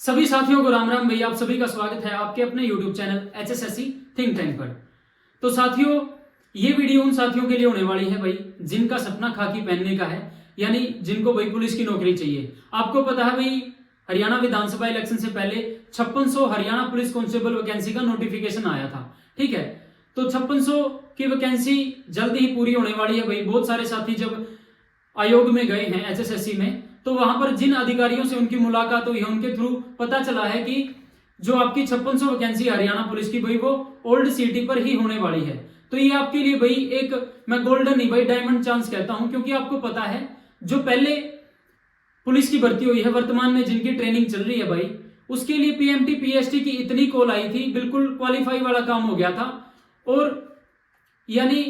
सभी साथियों को राम राम भैया, आप सभी का स्वागत है आपके अपने YouTube channel HSSC think tank पर। तो साथियों, ये वीडियो उन साथियों के लिए होने वाली है भाई जिनका सपना खाकी पहनने का है, यानी जिनको भाई पुलिस की नौकरी चाहिए। आपको पता है भाई, हरियाणा विधानसभा इलेक्शन से पहले 5600 हरियाणा पुलिस कांस्टेबल वैकेंसी का नोटिफिकेशन आया था। ठीक है, तो 5600 की वैकेंसी जल्द ही पूरी होने वाली है भाई। बहुत सारे साथी जब आयोग में गए हैं HSSC में, तो वहां पर जिन अधिकारियों से उनकी मुलाकात हुई है उनके थ्रू पता चला है कि जो आपकी 5600 वैकेंसी हरियाणा पुलिस की भाई वो ओल्ड सिटी पर ही होने वाली है। तो ये आपके लिए भाई एक, मैं गोल्डन नहीं भाई डायमंड चांस कहता हूं, क्योंकि आपको पता है जो पहले पुलिस की भर्ती हुई है, वर्तमान में जिनकी ट्रेनिंग चल रही है भाई, उसके लिए PMT PST की इतनी कॉल आई थी, बिल्कुल क्वालिफाई वाला काम हो गया था। और यानी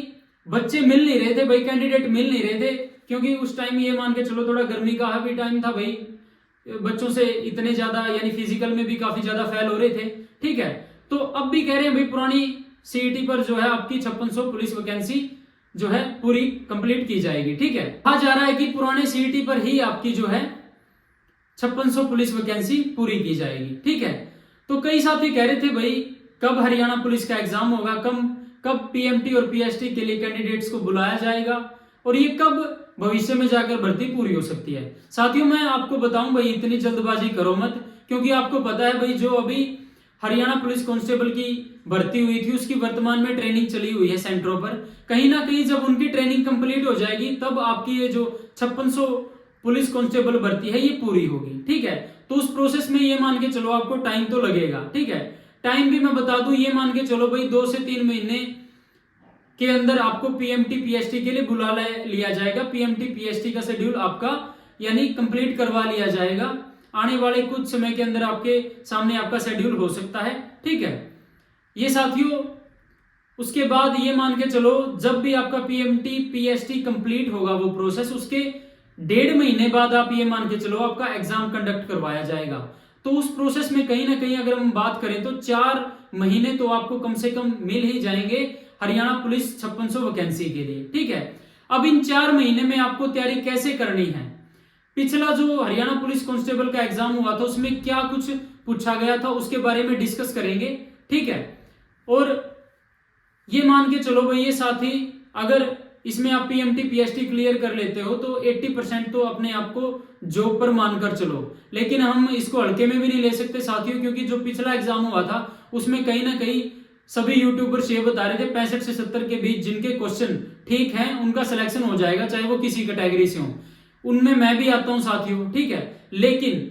बच्चे मिल नहीं रहे थे भाई, कैंडिडेट मिल नहीं रहे थे, क्योंकि उस टाइम ये मान के चलो थोड़ा गर्मी का भी टाइम था भाई, बच्चों से इतने ज्यादा यानी फिजिकल में भी काफी ज्यादा फेल हो रहे थे। ठीक है, तो अब भी कह रहे हैं भाई पुरानी CET पर जो है आपकी 5600 पुलिस वैकेंसी जो है पूरी कंप्लीट की जाएगी। ठीक है, कहा जा रहा है कि पुराने CET पर ही आपकी जो है 5600 पुलिस वैकेंसी पूरी की जाएगी। ठीक है, तो कई साथी कह रहे थे भाई कब हरियाणा पुलिस का एग्जाम होगा, कब PMT और PST के लिए कैंडिडेट्स को बुलाया जाएगा, और ये कब भविष्य में जाकर भर्ती पूरी हो सकती है। साथियों, मैं आपको बताऊं भाई इतनी जल्दबाजी करो मत, क्योंकि आपको पता है भाई जो अभी हरियाणा पुलिस कांस्टेबल की भर्ती हुई थी उसकी वर्तमान में ट्रेनिंग चली हुई है सेंटरों पर। कहीं ना कहीं जब उनकी ट्रेनिंग कंप्लीट हो जाएगी तब आपकी ये जो 5600 पुलिस कांस्टेबल भर्ती है ये पूरी होगी। ठीक है, तो उस प्रोसेस में ये मान के चलो आपको टाइम तो लगेगा। ठीक है, टाइम भी मैं बता दूं, ये मान के चलो भाई 2 से 3 महीने के अंदर आपको PMT PST के लिए बुला लिया जाएगा। PMT PST का शेड्यूल आपका यानी कंप्लीट करवा लिया जाएगा। आने वाले कुछ समय के अंदर आपके सामने आपका शेड्यूल हो सकता है। ठीक है, ये साथियों, उसके बाद ये मान के चलो जब भी आपका PMT PST कंप्लीट होगा वो प्रोसेस, उसके 1.5 महीने बाद आप ये मान के चलो आपका एग्जाम कंडक्ट करवाया जाएगा। तो उस प्रोसेस में कहीं ना कहीं अगर हम बात करें तो 4 महीने तो आपको कम से कम मिल ही जाएंगे हरियाणा पुलिस 5600 वैकेंसी के लिए। ठीक है, अब इन 4 महीने में आपको तैयारी कैसे करनी है, पिछला जो हरियाणा पुलिस कांस्टेबल का एग्जाम हुआ था उसमें क्या कुछ पूछा गया था उसके बारे में डिस्कस करेंगे। ठीक है, और ये मान के चलो भाई ये साथी, अगर इसमें आप PMT PST क्लियर कर लेते हो तो 80% तो अपने आप को जॉब पर मानकर चलो। लेकिन हम इसको हल्के में भी नहीं ले सकते साथियों, क्योंकि जो पिछला एग्जाम हुआ था उसमें कहीं ना कहीं सभी यूट्यूबर्स ये बता रहे थे 65 से 70 के बीच जिनके क्वेश्चन ठीक हैं उनका सिलेक्शन हो जाएगा, चाहे वो किसी कैटेगरी से हो। उनमें मैं भी आता हूं साथियों। ठीक है, लेकिन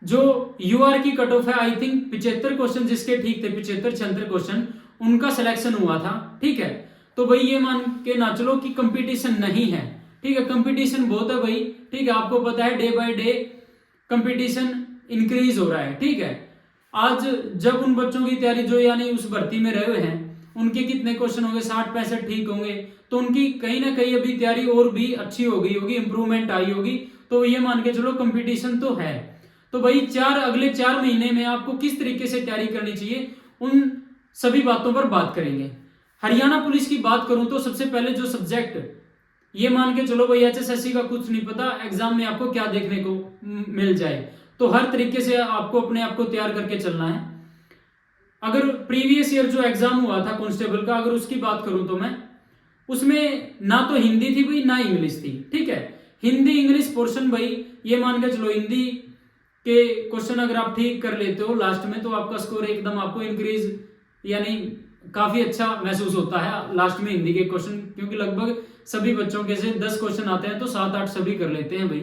जो UR की कट ऑफ है, आई थिंक 75 क्वेश्चन जिसके ठीक थे, 75-76 क्वेश्चन उनका सिलेक्शन हुआ था। ठीक है, तो भाई ये मान के ना चलो कि कंपटीशन नहीं है। ठीक है, कंपटीशन बहुत है भाई। ठीक है, आपको पता है day by day competition increase हो रहा है। ठीक है, आज जब उन बच्चों की तैयारी जो यानी उस भर्ती में रहे हुए हैं उनके कितने क्वेश्चन होंगे, 60-65 ठीक होंगे, तो उनकी कहीं ना कहीं अभी तैयारी और भी अच्छी हो गई होगी, इंप्रूवमेंट आई होगी। तो ये मान के चलो कंपटीशन तो है। तो भाई अगले 4 महीने में आपको किस तरीके से तैयारी करनी चाहिए उन सभी बातों पर बात करेंगे। हरियाणा पुलिस की बात करूं तो सबसे पहले जो सब्जेक्ट, ये मान के चलो भाई HSSC का कुछ नहीं पता एग्जाम में आपको क्या देखने को मिल जाए, तो हर तरीके से आपको अपने आप को तैयार करके चलना है। अगर प्रीवियस ईयर जो एग्जाम हुआ था कांस्टेबल का, अगर उसकी बात करूं तो मैं उसमें ना तो हिंदी थी भाई ना इंग्लिश थी। ठीक है, हिंदी इंग्लिश पोर्शन भाई ये मान के चलो हिंदी के क्वेश्चन अगर आप ठीक कर लेते हो लास्ट में तो आपका स्कोर एकदम आपको इंक्रीज यानी काफी अच्छा महसूस होता है लास्ट में हिंदी के क्वेश्चन, क्योंकि लगभग सभी बच्चों के से 10 क्वेश्चन आते हैं तो 7-8 सभी कर लेते हैं भाई।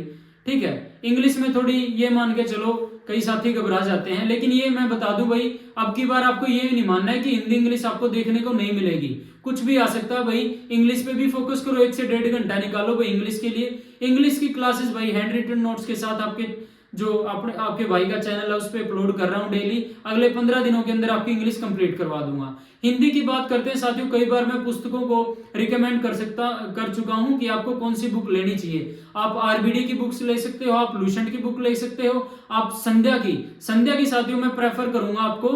ठीक है, इंग्लिश में थोड़ी ये मान के चलो कई साथी घबरा जाते हैं, लेकिन ये मैं बता दूं भाई अब की बार आपको ये नहीं मानना है कि हिंदी इंग्लिश आपको देखने को नहीं मिलेगी, कुछ भी आ सकता है भाई। इंग्लिश पे भी फोकस करो, 1 से 1.5 घंटा निकालो भाई इंग्लिश के लिए। इंग्लिश की क्लासेस भाई हैंड रिटन नोट्स के साथ आपके भाई का चैनल है उस पर अपलोड कर रहा हूं डेली। अगले 15 दिनों के अंदर आपकी इंग्लिश कंप्लीट करवा दूंगा। हिंदी की बात करते हैं साथियों, कई बार मैं पुस्तकों को रिकमेंड कर चुका हूं कि आपको कौन सी बुक लेनी चाहिए। आप RBD की बुक्स ले सकते हो, आप लूसेंट की बुक ले सकते हो, आप संध्या की साथियों मैं प्रेफर करूंगा आपको,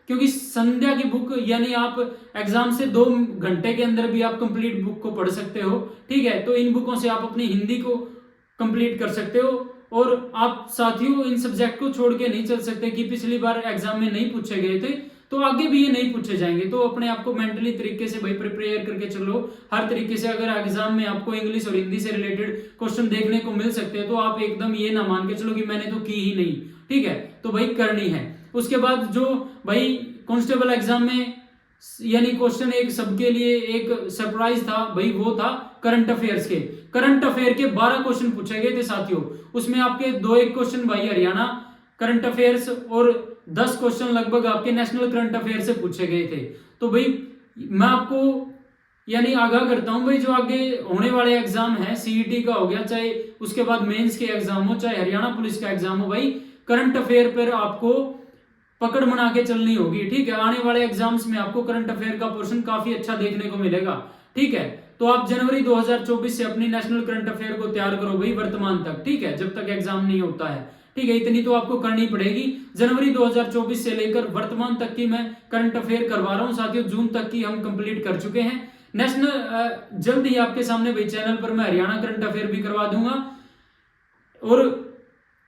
क्योंकि संध्या की बुक यानी आप एग्जाम से 2 घंटे के अंदर भी आप कंप्लीट बुक को पढ़ सकते हो। ठीक है, तो इन बुकों से आप अपनी हिंदी को कंप्लीट कर सकते हो। और आप साथियों इन सब्जेक्ट को छोड़ के नहीं चल सकते कि पिछली बार एग्जाम में नहीं पूछे गए थे तो आगे भी ये नहीं पूछे जाएंगे। तो अपने आप को मेंटली तरीके से भाई प्रिपेयर करके चलो हर तरीके से। अगर एग्जाम में आपको इंग्लिश और हिंदी से रिलेटेड क्वेश्चन देखने को मिल सकते हैं तो आप एकदम ये ना मान के चलो कि मैंने तो की ही नहीं, ठीक है, तो भाई करनी है। उसके बाद जो भाई कांस्टेबल एग्जाम में यानी क्वेश्चन एक सबके लिए एक सरप्राइज था भाई, वो था करंट अफेयर्स के। करंट अफेयर के 12 क्वेश्चन पूछे गए थे साथियों। उसमें आपके 2-1 क्वेश्चन भाई हरियाणा करंट अफेयर्स और 10 क्वेश्चन लगभग आपके नेशनल करंट अफेयर से पूछे गए थे। तो भाई मैं आपको यानी आगाह करता हूं भाई, जो आगे होने वाले एग्जाम है सीईटी का हो गया, चाहे उसके बाद मेंस के एग्जाम हो, चाहे हरियाणा पुलिस का एग्जाम हो, भाई करंट अफेयर पर आपको पकड़ बना के चलनी होगी, ठीक है। आने वाले एग्जाम्स में आपको करंट अफेयर का पोर्शन काफी अच्छा देखने को मिलेगा, ठीक है। तो आप जनवरी 2024 से अपनी नेशनल करंट अफेयर को तैयार करो भाई वर्तमान तक, ठीक है, जब तक एग्जाम नहीं होता है, ठीक है। इतनी तो आपको करनी पड़ेगी। जनवरी 2024 से लेकर वर्तमान तक की मैं करंट अफेयर करवा रहा हूं साथियों। जून तक की हम कंप्लीट कर चुके हैं। नेशनल जल्द ही आपके सामने भाई चैनल पर मैं हरियाणा करंट अफेयर भी करवा दूंगा। और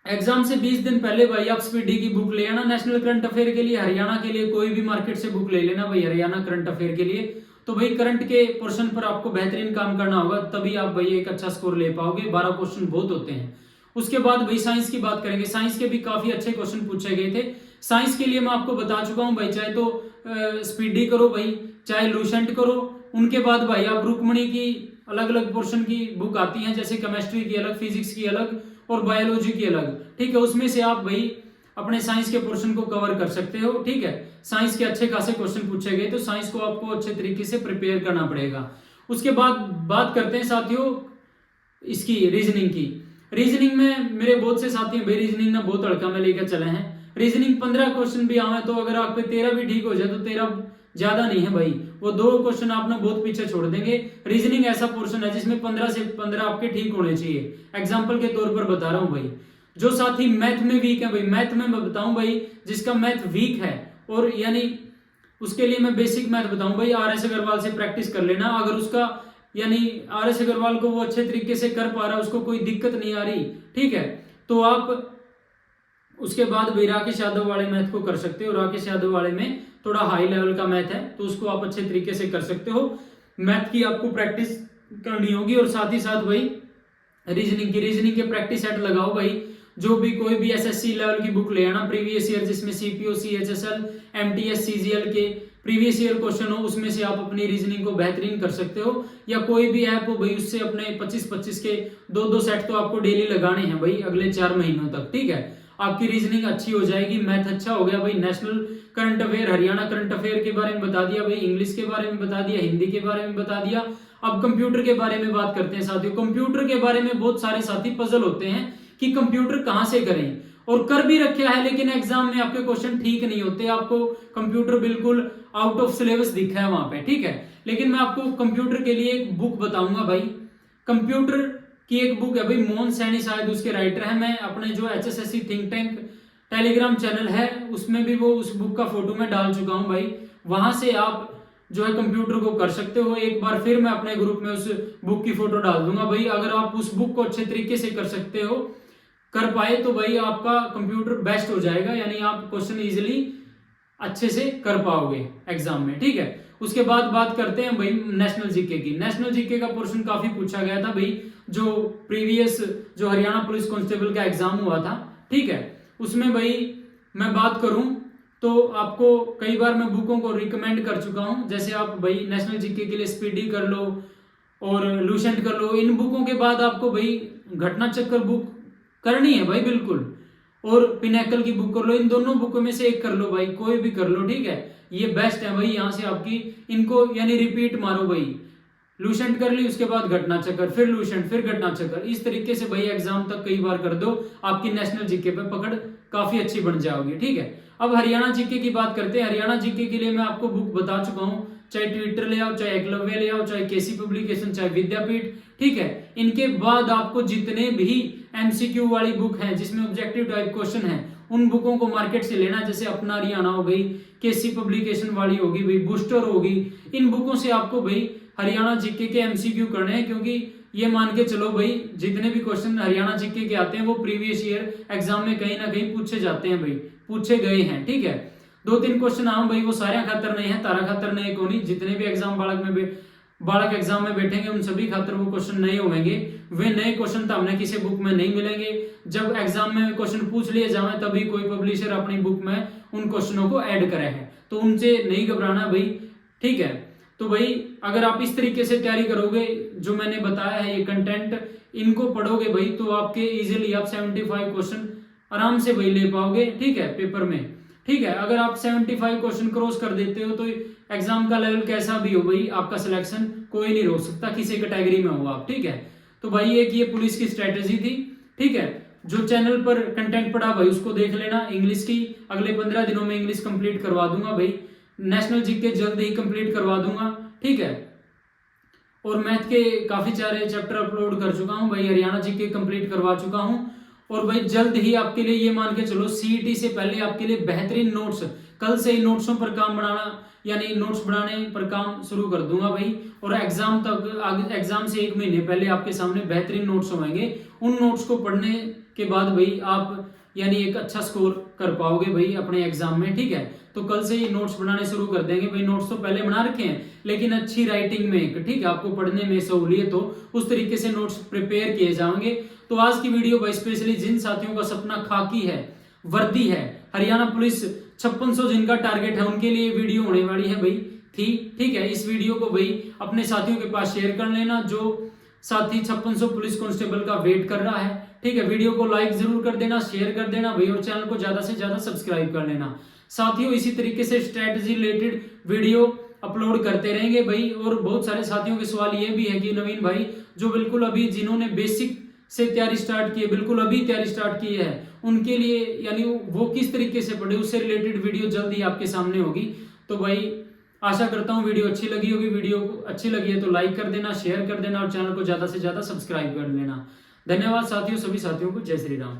एग्जाम से 20 दिन पहले भाई आप स्पीडी की बुक ले आना नेशनल करंट अफेयर के लिए। हरियाणा के लिए कोई भी मार्केट से बुक ले लेना भाई हरियाणा करंट अफेयर के लिए। तो भाई करंट के पोर्शन पर आपको बेहतरीन काम करना होगा, तभी आप भाई एक अच्छा स्कोर ले पाओगे। 12 क्वेश्चन बहुत होते हैं। उसके बाद भाई साइंस की बात करेंगे। साइंस के भी काफी अच्छे क्वेश्चन पूछे गए थे। साइंस के लिए मैं आपको बता चुका हूं भाई, चाहे तो स्पीडी करो भाई, चाहे लूसेंट करो। उनके बाद भाई आप रुक्मणी की अलग अलग पोर्शन की बुक आती है, जैसे केमिस्ट्री की अलग, फिजिक्स की अलग और बायोलॉजी की अलग, ठीक है। उसमें से आप भाई अपने साइंस के पोर्शन को कवर कर सकते हो, ठीक है। साइंस के अच्छे खासे क्वेश्चन पूछे गए, तो साइंस को आपको अच्छे तरीके से प्रिपेयर करना पड़ेगा। उसके बाद बात करते हैं साथियों इसकी रीजनिंग की। रीजनिंग में मेरे बहुत से साथी भाई रीजनिंग में बहुत हल्का में लेकर चले हैं। रीजनिंग 15 क्वेश्चन भी आवे तो अगर आप पे 13 भी ठीक हो जाए तो 13 ज्यादा नहीं है भाई, वो 2 क्वेश्चन आपने बहुत पीछे छोड़ देंगे। रीजनिंग ऐसा पोर्शन है जिसमें 15 से 15 आपके ठीक होने चाहिए। एग्जाम्पल के तौर पर बता रहा हूं भाई। जो साथी मैथ में वीक है भाई, मैथ में मैं बताऊं भाई, जिसका मैथ वीक है और यानी उसके लिए मैं बेसिक मैथ बताऊं भाई, RS अग्रवाल से प्रैक्टिस कर लेना। अगर उसका यानी RS अग्रवाल को वो अच्छे तरीके से कर पा रहा है, उसको कोई दिक्कत नहीं आ रही, ठीक है, तो आप उसके बाद भाई राकेश यादव वाले मैथ को कर सकते हो। राकेश यादव वाले में थोड़ा हाई लेवल का मैथ है, तो उसको आप अच्छे तरीके से कर सकते हो। मैथ की आपको प्रैक्टिस करनी होगी और साथ ही साथ भाई रीजनिंग के प्रैक्टिस सेट लगाओ भाई। जो भी कोई भी SSC लेवल की बुक ले आना प्रीवियस ईयर, जिसमें CPO, CHSL, MTS, CGL के प्रीवियस ईयर क्वेश्चन हो, उसमें से आप अपनी रीजनिंग को बेहतरीन कर सकते हो। या कोई भी ऐप हो भाई, उससे अपने 25-25 के 2-2 सेट तो आपको डेली लगाने हैं भाई अगले 4 महीनों तक, ठीक है। आपकी रीजनिंग अच्छी हो जाएगी। मैथ अच्छा हो गया भाई। National current affair, Haryana current affair के बारे में बता दिया भाई, इंग्लिश के बारे में बता दिया, हिंदी के बारे में बता दिया। अब कंप्यूटर के बारे में बात करते हैं साथियों। कंप्यूटर के बारे में बहुत सारे साथी पजल होते हैं कि कंप्यूटर कहां से करें, और कर भी रखा है लेकिन एग्जाम में आपके क्वेश्चन ठीक नहीं होते। आपको कंप्यूटर बिल्कुल आउट ऑफ सिलेबस दिखा है वहां पे, ठीक है। लेकिन मैं आपको कंप्यूटर के लिए एक बुक बताऊंगा भाई। कंप्यूटर की एक बुक है भाई, मोहन सैनी शायद उसके राइटर है। मैं अपने जो HSSC think tank Telegram channel है उसमें भी वो उस बुक का फोटो मैं डाल चुका हूं भाई। वहां से आप जो है कंप्यूटर को कर सकते हो। एक बार फिर मैं अपने ग्रुप में उस बुक की फोटो डाल दूंगा भाई। अगर आप उस बुक को अच्छे तरीके से कर सकते हो, कर पाए, तो भाई आपका कंप्यूटर बेस्ट हो जाएगा, यानी आप क्वेश्चन इजीली अच्छे से कर पाओगे एग्जाम में, ठीक है। उसके बाद बात करते हैं भाई नेशनल जीके की। नेशनल जीके का पोर्शन काफी पूछा गया था भाई। जो प्रीवियस जो हरियाणा पुलिस कांस्टेबल का एग्जाम हुआ था, ठीक है, उसमें भाई मैं बात करूं तो आपको कई बार मैं बुकों को रिकमेंड कर चुका हूं। जैसे आप भाई नेशनल जीके के लिए स्पीडी कर लो और लूसेंट कर लो। इन बुकों के बाद आपको भाई घटना चक्कर बुक करनी है भाई बिल्कुल, और पिनैकल की बुक कर लो। इन दोनों बुकों में से एक कर लो भाई, कोई भी कर लो, ठीक है। ये बेस्ट है भाई। यहां से आपकी इनको यानी रिपीट मारो भाई। लूसेंट कर ली, उसके बाद घटना चक्कर, फिर लूसेंट, फिर घटना चक्कर। इस तरीके से भाई एग्जाम तक कई बार कर दो, आपकी नेशनल जीके पे पकड़ काफी अच्छी बन जाओगी, ठीक है। अब हरियाणा जीके की बात करते हैं। हरियाणा जीके के लिए मैं आपको बुक बता चुका हूं, चाहे ट्विटर ले आओ, चाहे एकलव्य ले आओ, चाहे केसी पब्लिकेशन, चाहे विद्यापीठ, ठीक है। इनके बाद आपको जितने भी MCQ वाली बुक है जिसमें ऑब्जेक्टिव टाइप क्वेश्चन है, उन बुकों को मार्केट से लेना। जैसे अपना हरियाणा हो गई, केसी पब्लिकेशन वाली होगी भाई, बूस्टर होगी। इन बुकों से आपको भाई हरियाणा जीके के MCQ करने हैं, क्योंकि ये मान के चलो भाई जितने भी क्वेश्चन हरियाणा जीके के आते हैं वो प्रीवियस ईयर एग्जाम में कहीं ना कहीं पूछे जाते हैं भाई, पूछे गए हैं। ठीक है, 2-3 क्वेश्चन आम भाई वो सारे खातर नहीं है, तारा खातर नहीं को नहीं, जितने भी एग्जाम बालक एग्जाम में बैठेंगे उन सभी खातर वो क्वेश्चन नए होंगे। वे नए क्वेश्चन तो हमने किसी बुक में नहीं मिलेंगे, जब एग्जाम में क्वेश्चन पूछ लिए जाए तभी कोई पब्लिशर अपनी बुक में उन क्वेश्चनों को ऐड करे हैं, तो उनसे नहीं घबराना भाई। ठीक है, तो भाई अगर आप इस तरीके से तैयारी करोगे, जो मैंने बताया है ये कंटेंट, इनको पढ़ोगे भाई तो आपके इजीली आप 75 क्वेश्चन आराम से भाई ले पाओगे। ठीक है, पेपर में। ठीक है, अगर आप 75 क्वेश्चन क्रॉस कर देते हो तो एग्जाम का लेवल कैसा भी हो भाई, आपका सिलेक्शन कोई नहीं रोक सकता, किसी कैटेगरी में हो आप। ठीक है, तो भाई एक ये पुलिस की स्ट्रेटेजी थी। ठीक है, जो चैनल पर कंटेंट पढ़ा भाई उसको देख लेना। इंग्लिश की अगले 15 दिनों में इंग्लिश कंप्लीट करवा दूंगा भाई, नेशनल जीके जल्द ही कंप्लीट करवा दूंगा। ठीक है, और मैथ के काफी सारे चैप्टर अपलोड कर चुका हूं भाई, हरियाणा जीके कंप्लीट करवा चुका हूं। और भाई जल्द ही आपके लिए ये मान के चलो सीईटी से पहले आपके लिए बेहतरीन नोट्स, कल से ही नोट्सों पर काम बनाना, यानी नोट्स बनाने पर काम शुरू कर दूंगा भाई। और एग्जाम तक, एग्जाम से 1 महीने पहले आपके सामने बेहतरीन नोट्स होंगे। उन नोट्स को पढ़ने के बाद भाई आप यानी एक अच्छा स्कोर कर पाओगे भाई अपने एग्जाम में। ठीक है, तो कल से ही नोट्स बनाने शुरू कर देंगे भाई। नोट्स तो पहले बना रखे हैं लेकिन अच्छी राइटिंग में, ठीक है, आपको पढ़ने में सहूलियत हो उस तरीके से नोट्स प्रिपेयर किए जाएंगे। तो आज की वीडियो भाई स्पेशली जिन साथियों का सपना खाकी है, वर्दी है, हरियाणा पुलिस 5600 जिनका टारगेट है, उनके लिए वीडियो होने वाली है भाई थी। ठीक है, इस वीडियो को भाई अपने साथियों के पास शेयर कर लेना जो साथी 5600 पुलिस कांस्टेबल का वेट कर रहा है। ठीक है, वीडियो को लाइक जरूर कर देना, शेयर कर देना भाई, और चैनल को ज्यादा से ज्यादा सब्सक्राइब कर लेना। साथियों इसी तरीके से स्ट्रेटजी रिलेटेड वीडियो अपलोड करते रहेंगे भाई। और बहुत सारे साथियों के सवाल ये भी है कि नवीन भाई जो बिल्कुल अभी जिन्होंने बेसिक से तैयारी स्टार्ट की है, बिल्कुल अभी तैयारी स्टार्ट की है, उनके लिए यानी वो किस तरीके से पढ़े, उससे रिलेटेड वीडियो जल्दी आपके सामने होगी। तो भाई आशा करता हूँ वीडियो अच्छी लगी होगी। वीडियो अच्छी लगी है तो लाइक कर देना, शेयर कर देना और चैनल को ज्यादा से ज्यादा सब्सक्राइब कर लेना। धन्यवाद साथियों, सभी साथियों को जय श्री राम।